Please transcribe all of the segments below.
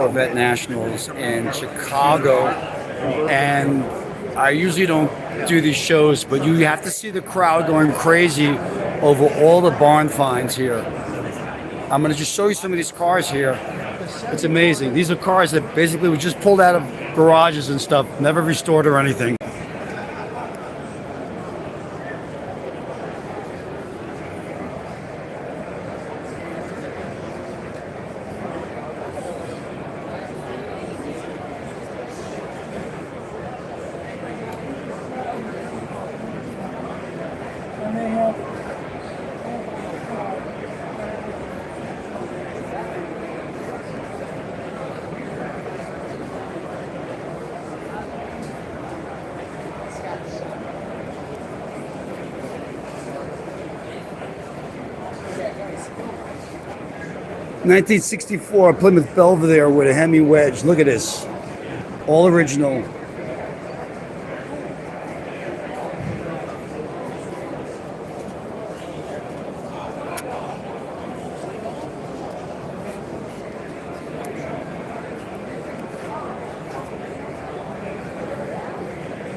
Corvette Nationals in Chicago, and I usually don't do these shows, but you have to see the crowd going crazy over all the barn finds here. I'm going to just show you some of these cars here. It's amazing. These are cars that basically were just pulled out of garages and stuff, never restored or anything. '64 Plymouth Belvedere with a Hemi wedge. Look at this. All original.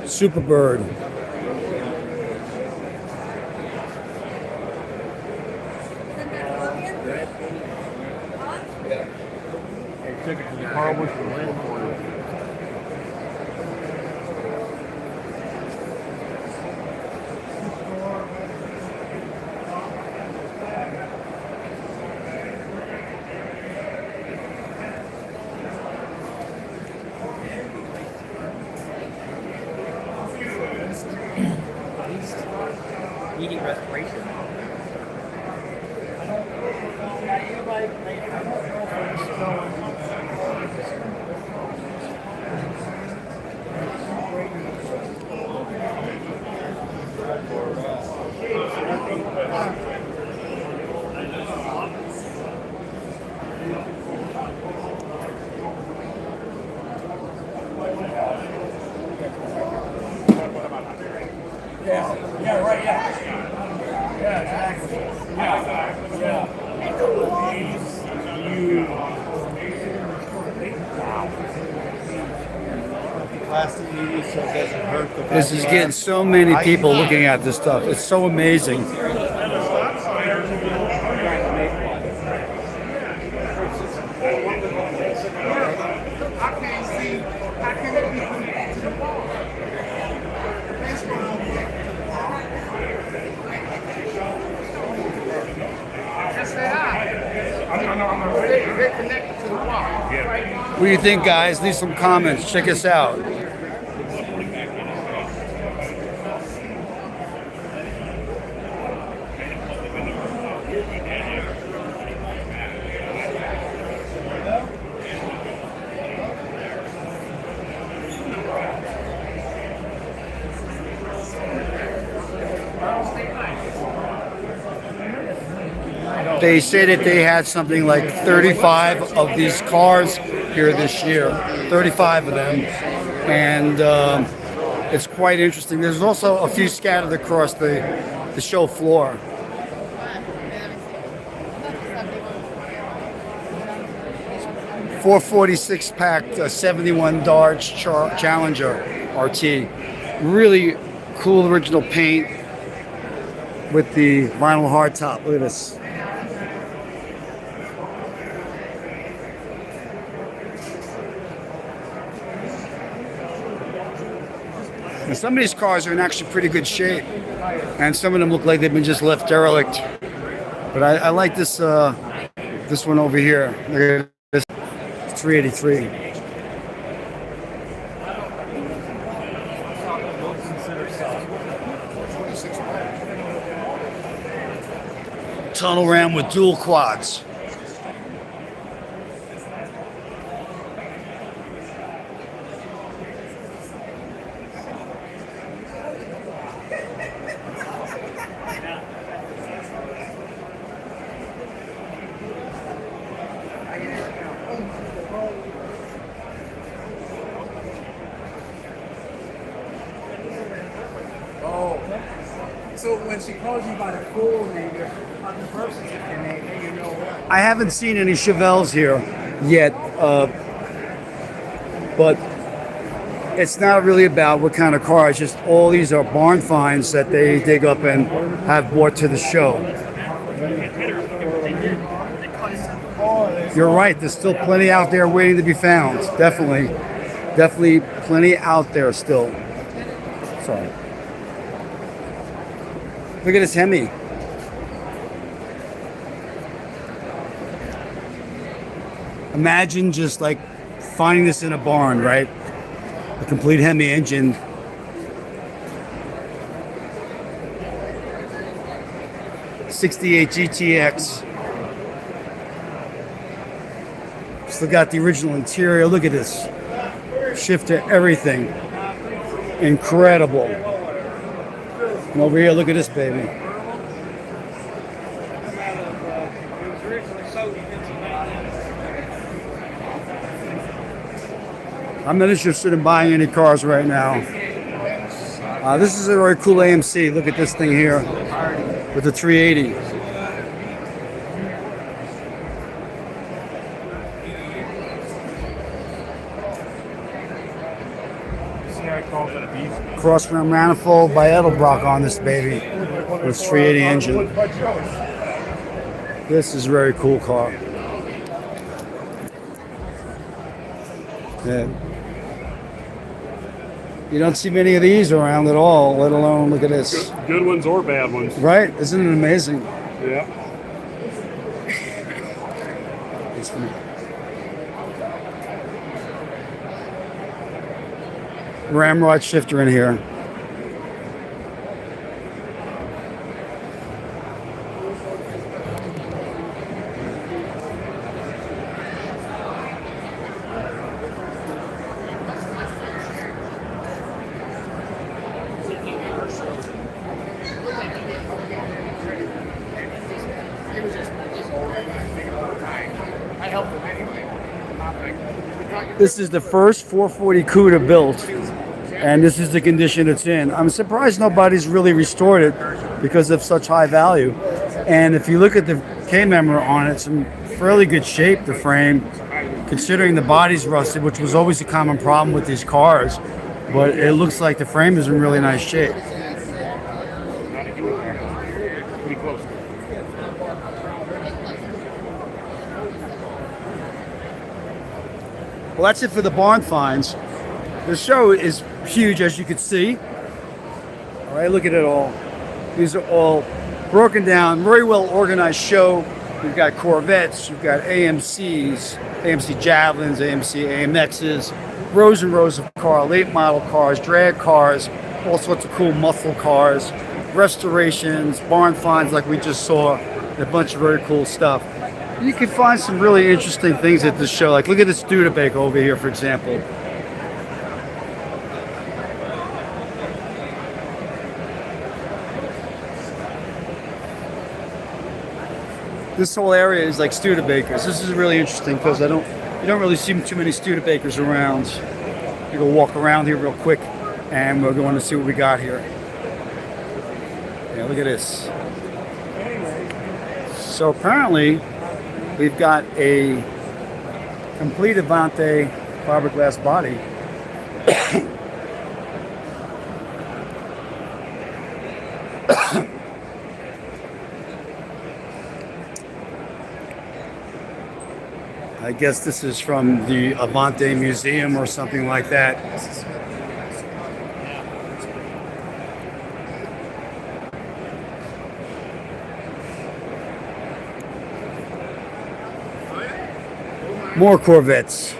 Superbird. Took it to the car wash and ran for it. Needing restoration. Yeah, right, yeah. Yeah, exactly. Yeah. Plastic use so it doesn't hurt the This is getting so many people looking at this stuff. It's so amazing. What do you think, guys? Leave some comments. Check us out. They say that they had something like 35 of these cars here this year, 35 of them, and it's quite interesting. There's also a few scattered across the show floor. .446 packed 71 Dodge Challenger RT. Really cool original paint with the vinyl hardtop. Look at this. And some of these cars are in actually pretty good shape, and some of them look like they've been just left derelict. But I like this this one over here. Look at this 383. Tunnel ram with dual quads. So when she calls you by the full name, on the birth certificate name, you know what? I haven't seen any Chevelles here yet. But it's not really about what kind of car. It's just all these are barn finds that they dig up and have brought to the show. You're right. There's still plenty out there waiting to be found. Definitely plenty out there still. Sorry. Look at this Hemi. Imagine just like finding this in a barn, right? A complete Hemi engine. '68 GTX. Still got the original interior. Look at this. Shifter, everything. Incredible. And over here, look at this baby. I'm not interested in buying any cars right now. This is a very cool AMC. Look at this thing here with the 380. Cross rim manifold by Edelbrock on this baby with 380 engine. This is a very cool car. Yeah. You don't see many of these around at all, let alone look at this. Good ones or bad ones. Right? Isn't it amazing? Yeah. It's funny. Ramrod shifter in here. This is the first 440 Cuda built, and this is the condition it's in. I'm surprised nobody's really restored it because of such high value. And if you look at the K-member on it, it's in fairly good shape, the frame, considering the body's rusted, which was always a common problem with these cars. But it looks like the frame is in really nice shape. Pretty close. Well, that's it for the barn finds. The show is huge, as you can see. All right, look at it all. These are all broken down, very well organized show. We've got Corvettes, you've got AMCs, AMC Javelins, AMC AMXs, rows and rows of cars, late model cars, drag cars, all sorts of cool muscle cars, restorations, barn finds like we just saw, and a bunch of very cool stuff. You can find some really interesting things at this show. Like, look at this Studebaker over here, for example. This whole area is like Studebakers. This is really interesting because you don't really see too many Studebakers around. You go walk around here real quick, and we're going to see what we got here. Yeah, look at this. So apparently, we've got a complete Avante fiberglass body. I guess this is from the Avante Museum or something like that. More Corvettes.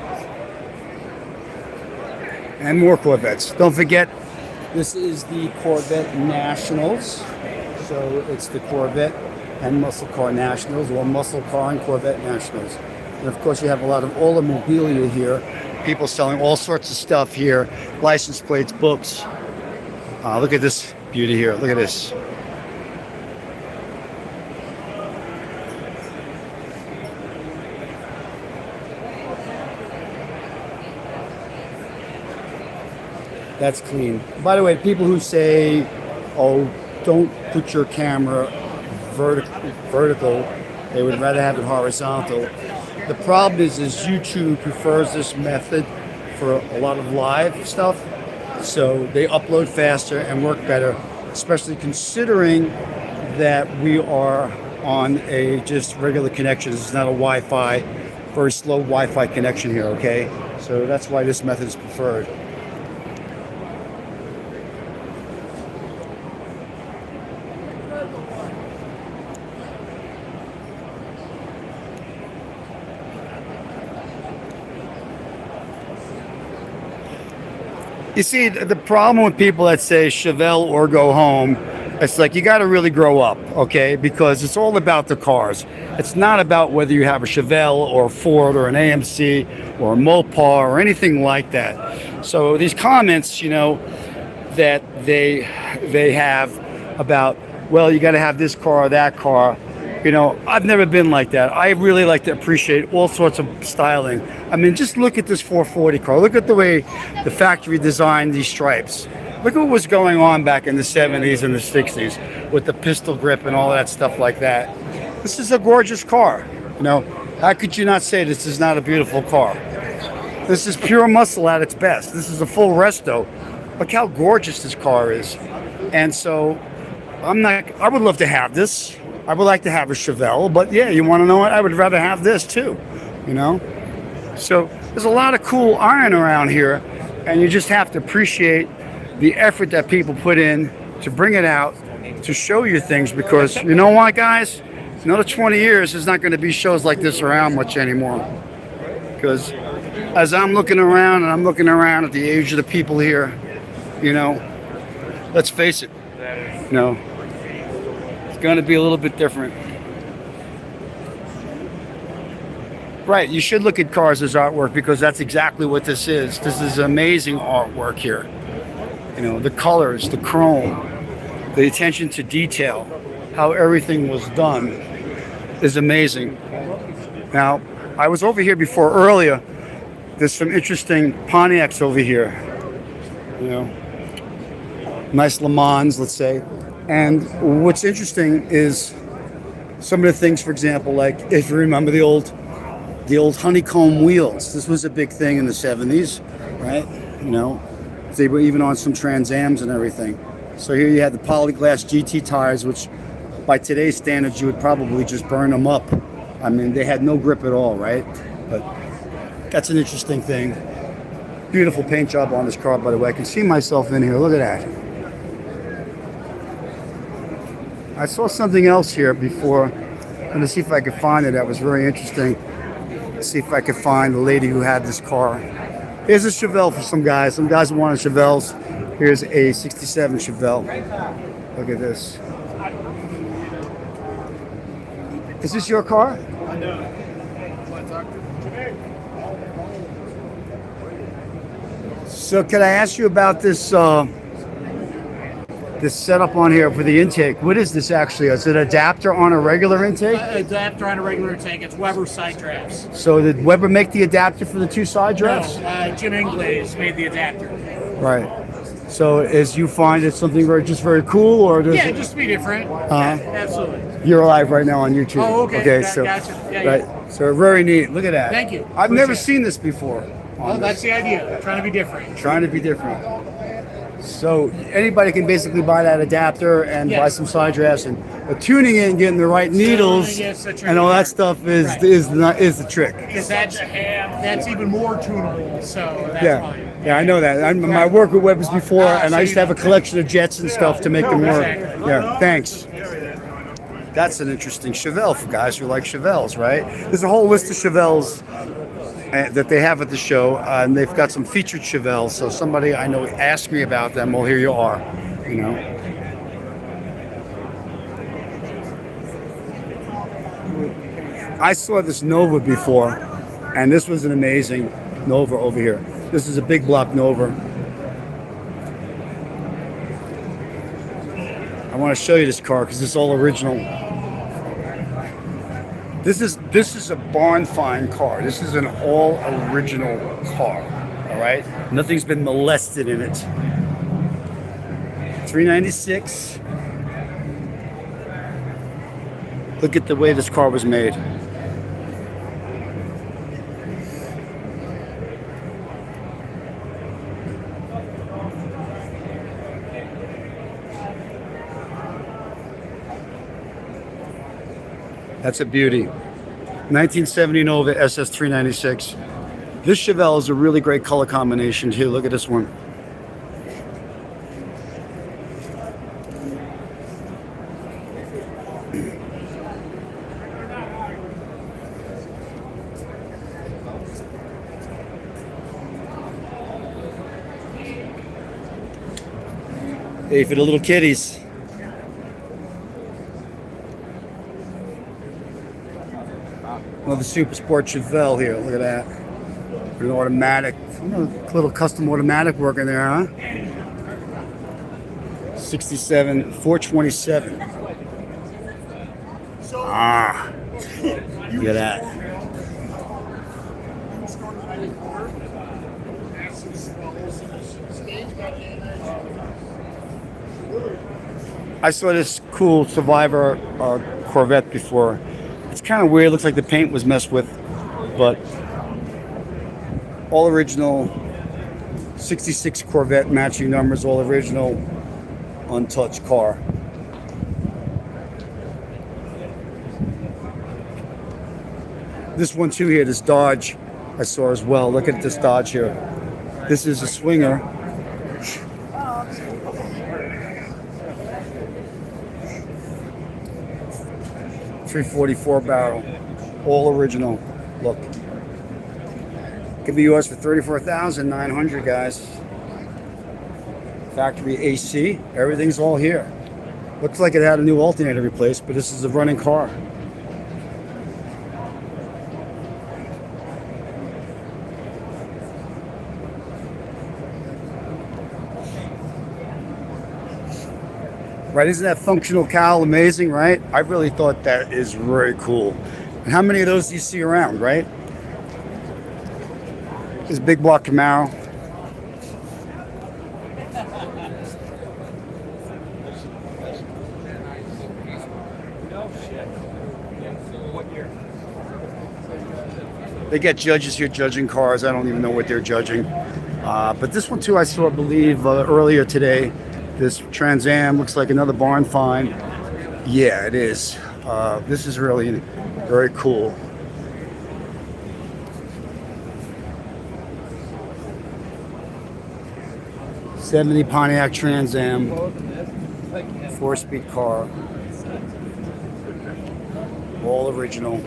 And more Corvettes. Don't forget, this is the Corvette Nationals. So it's the Corvette and Muscle Car Nationals, or Muscle Car and Corvette Nationals. And of course, you have a lot of automobilia here. People selling all sorts of stuff here. License plates, books. Look at this beauty here. Look at this. That's clean. By the way, people who say, oh, don't put your camera vertical, they would rather have it horizontal. The problem is YouTube prefers this method for a lot of live stuff, so they upload faster and work better, especially considering that we are on a just regular connection. This is not a Wi-Fi, very slow Wi-Fi connection here, okay? So that's why this method is preferred. You see, the problem with people that say Chevelle or go home, it's like you got to really grow up, okay? Because it's all about the cars. It's not about whether you have a Chevelle or a Ford or an AMC or a Mopar or anything like that. So these comments, you know, that they have about, well, you got to have this car or that car. You know, I've never been like that. I really like to appreciate all sorts of styling. I mean, just look at this 440 car. Look at the way the factory designed these stripes. Look at what was going on back in the 70s and the 60s with the pistol grip and all that stuff like that. This is a gorgeous car. You know, how could you not say this is not a beautiful car? This is pure muscle at its best. This is a full resto. Look how gorgeous this car is. And so I would love to have this. I would like to have a Chevelle, but yeah, you want to know what? I would rather have this too, you know? So there's a lot of cool iron around here, and you just have to appreciate the effort that people put in to bring it out, to show you things, because you know what, guys? Another 20 years, there's not going to be shows like this around much anymore. Because as I'm looking around, and I'm looking around at the age of the people here, you know, let's face it, you know, going to be a little bit different. Right, you should look at cars as artwork, because that's exactly what this is. This is amazing artwork here. You know, the colors, the chrome, the attention to detail, how everything was done is amazing. Now, I was over here before earlier. There's some interesting Pontiacs over here. You know, nice Le Mans, let's say. And what's interesting is some of the things, for example, like if you remember the old honeycomb wheels. This was a big thing in the 70s, right? You know, they were even on some Trans Ams and everything. So here you had the polyglass GT tires, which by today's standards, you would probably just burn them up. I mean, they had no grip at all, right? But that's an interesting thing. Beautiful paint job on this car, by the way. I can see myself in here. Look at that. I saw something else here before. I'm going to see if I could find it. That was very interesting. Let's see if I could find the lady who had this car. Here's a Chevelle for some guys. Some guys wanted Chevelles. Here's a 67 Chevelle. Look at this. Is this your car? I know. So can I ask you about this this setup on here for the intake? What is this actually? Is it an adapter on a regular intake? Adapter on a regular tank. It's Weber side drafts. So did Weber make the adapter for the two side drafts? No, Jim Inglaze made the adapter. Right. So as you find it something very cool, or does Yeah, it, just to be different. Yeah, absolutely. you're live right now on YouTube? Oh, okay. So Gotcha. Yeah, right. yeah. So very neat. Look at that. Thank you. I've never Appreciate it. seen this before. Well, that's the idea. Trying to be different. Trying to be different. So anybody can basically buy that adapter and buy some side drafts, and tuning in, getting the right needles, and all that stuff is the trick. Because that's even more tunable. So that's fine. Yeah, I know that. I worked with Webbers before, and I used to have a collection of jets and stuff to make them more. Yeah, thanks. That's an interesting Chevelle for guys who like Chevelles, right? There's a whole list of Chevelles that they have at the show, and they've got some featured Chevelles. So somebody I know asked me about them. Well, here you are. You know. I saw this Nova before, and this was an amazing Nova over here. This is a big block Nova. I want to show you this car because it's all original. This is a barn find car. This is an all original car. All right, nothing's been molested in it. 396. Look at the way this car was made. That's a beauty. 1970 Nova SS396. This Chevelle is a really great color combination too. Look at this one. Hey, for the little kiddies. Another Super Sport Chevelle here. Look at that. An automatic. Little custom automatic work in there, huh? 67, 427. Ah. Look at that. I saw this cool Survivor Corvette before. It's kind of weird. Looks like the paint was messed with, but all original 66 Corvette, matching numbers, all original, untouched car. This one too here, this Dodge, I saw as well. Look at this Dodge here. This is a Swinger. .344 barrel, all original. Look, could be yours for $34,900, guys. Factory AC, everything's all here. Looks like it had a new alternator replaced, but this is a running car. Right, isn't that functional cowl amazing, right? I really thought that is very cool. And how many of those do you see around, right? This big block Camaro. They get judges here judging cars. I don't even know what they're judging. But this one too, I saw, I believe, earlier today. This Trans Am looks like another barn find. Yeah, it is. This is really very cool. '70 Pontiac Trans Am, 4-speed car, all original.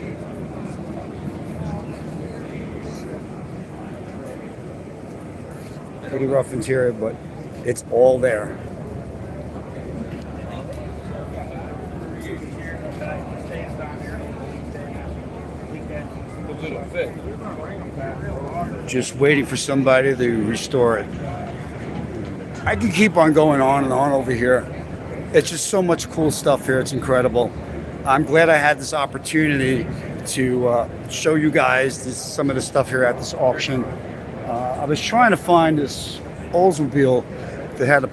Pretty rough interior, but it's all there. Just waiting for somebody to restore it. I can keep on going on and on over here. It's just so much cool stuff here. It's incredible. I'm glad I had this opportunity to show you guys some of the stuff here at this auction. I was trying to find this Oldsmobile that had a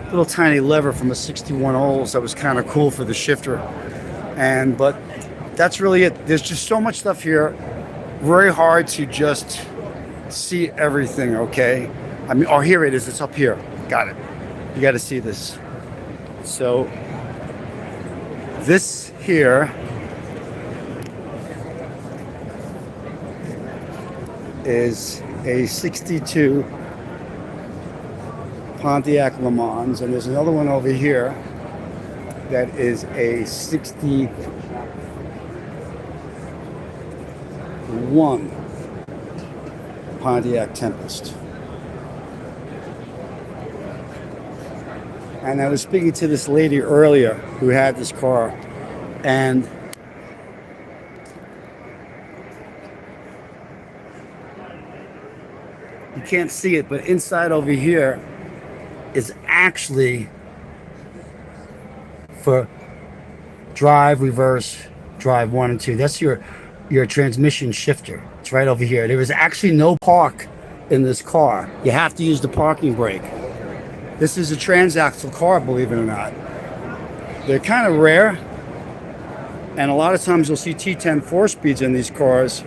little tiny lever from a 61 Olds that was kind of cool for the shifter. But that's really it. There's just so much stuff here. Very hard to just see everything, okay? I mean, oh, here it is. It's up here. Got it. You got to see this. So this here is a 62 Pontiac Le Mans, and there's another one over here that is a 61 Pontiac Tempest. And I was speaking to this lady earlier who had this car, and you can't see it, but inside over here is actually for drive, reverse, drive 1 and 2. That's your transmission shifter. It's right over here. There is actually no park in this car. You have to use the parking brake. This is a transaxle car, believe it or not. They're kind of rare, and a lot of times you'll see T10 4-speeds in these cars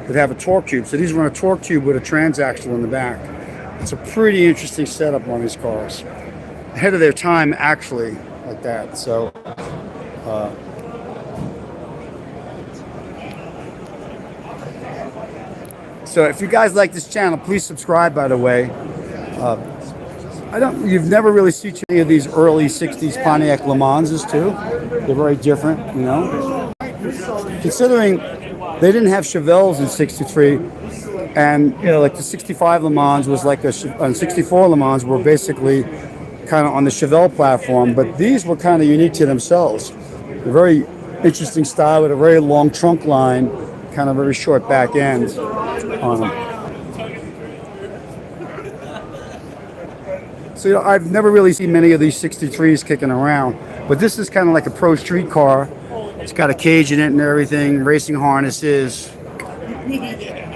that have a torque tube. So these run a torque tube with a transaxle in the back. It's a pretty interesting setup on these cars. Ahead of their time, actually, like that. So So if you guys like this channel, please subscribe, by the way. You've never really seen any of these early 60s Pontiac Le Manses too. They're very different, you know. Considering they didn't have Chevelles in 63, and you know, like the 65 Le Mans was like and 64 Le Mans were basically kind of on the Chevelle platform, but these were kind of unique to themselves. A very interesting style with a very long trunk line, kind of very short back end on them. So, you know, I've never really seen many of these 63s kicking around, but this is kind of like a pro street car. It's got a cage in it and everything, racing harnesses.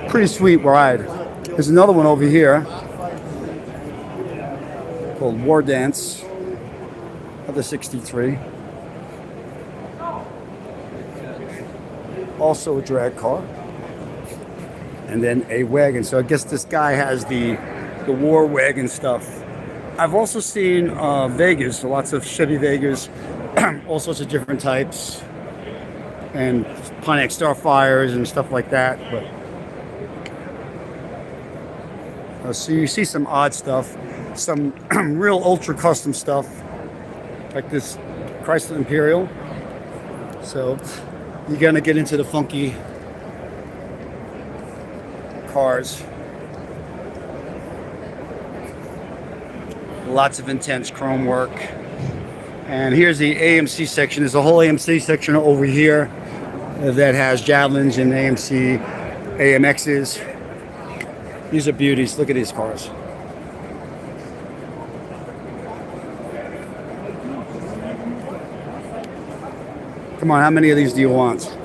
Pretty sweet ride. There's another one over here called War Dance of the 63. Also a drag car. And then a wagon. So I guess this guy has the war wagon stuff. I've also seen Vegas, lots of Chevy Vegas, all sorts of different types, and Pontiac Starfires and stuff like that. But so you see some odd stuff, some real ultra custom stuff, like this Chrysler Imperial. So you're gonna get into the funky cars. Lots of intense chrome work. And here's the AMC section. There's a whole AMC section over here that has Javelins and AMC AMXs. These are beauties. Look at these cars. Come on, how many of these do you want?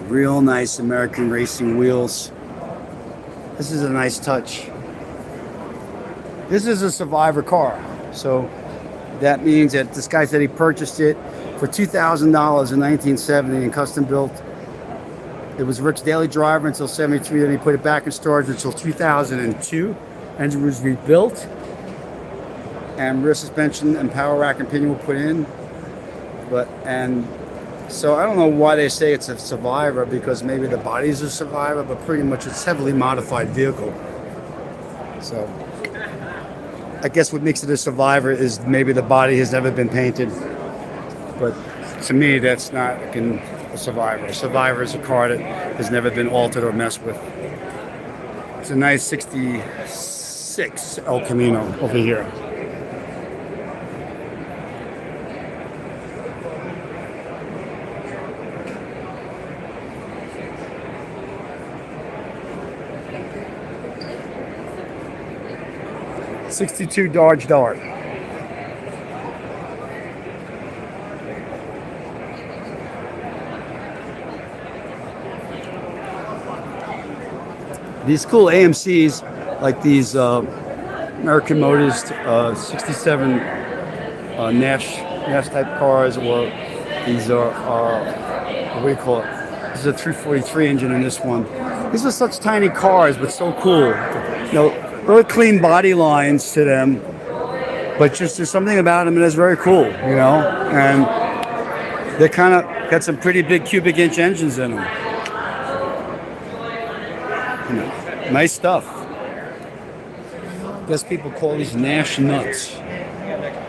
Real nice American racing wheels. This is a nice touch. This is a Survivor car. So that means that this guy said he purchased it for $2,000 in 1970 and custom built. It was Rick's daily driver until 73, then he put it back in storage until 2002. Engine was rebuilt. And rear suspension and power rack and pinion were put in. So I don't know why they say it's a Survivor, because maybe the body's a Survivor, but pretty much it's a heavily modified vehicle. So I guess what makes it a Survivor is maybe the body has never been painted. But to me, that's not a Survivor. A Survivor is a car that has never been altered or messed with. It's a nice 66 El Camino over here. '62 Dodge Dart. These cool AMCs, like these American Motors 67 Nash type cars, or these are what do you call it? This is a 343 engine in this one. These are such tiny cars, but so cool. You know, really clean body lines to them, but just there's something about them that is very cool, you know. And they kind of got some pretty big cubic inch engines in them. You know, nice stuff. I guess people call these Nash nuts,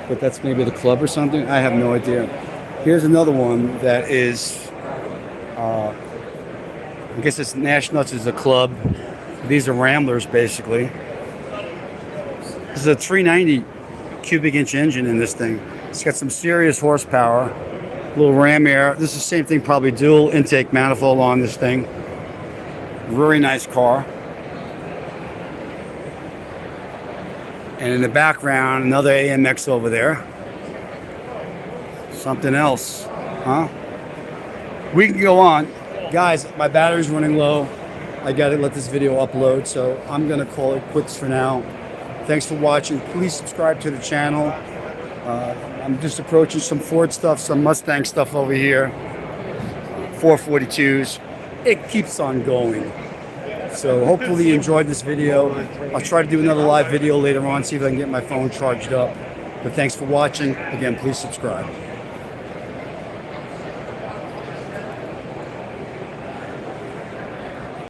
but that's maybe the club or something. I have no idea. Here's another one that is, I guess it's Nash nuts is a club. These are Ramblers basically. This is a 390 cubic inch engine in this thing. It's got some serious horsepower. A little ram air. This is the same thing, probably dual intake manifold on this thing. Very nice car. And in the background, another AMX over there. Something else, huh? We can go on. Guys, my battery's running low. I gotta let this video upload, so I'm gonna call it quits for now. Thanks for watching. Please subscribe to the channel. I'm just approaching some Ford stuff, some Mustang stuff over here. 442s. It keeps on going. So hopefully you enjoyed this video. I'll try to do another live video later on, see if I can get my phone charged up. But thanks for watching. Again, please subscribe.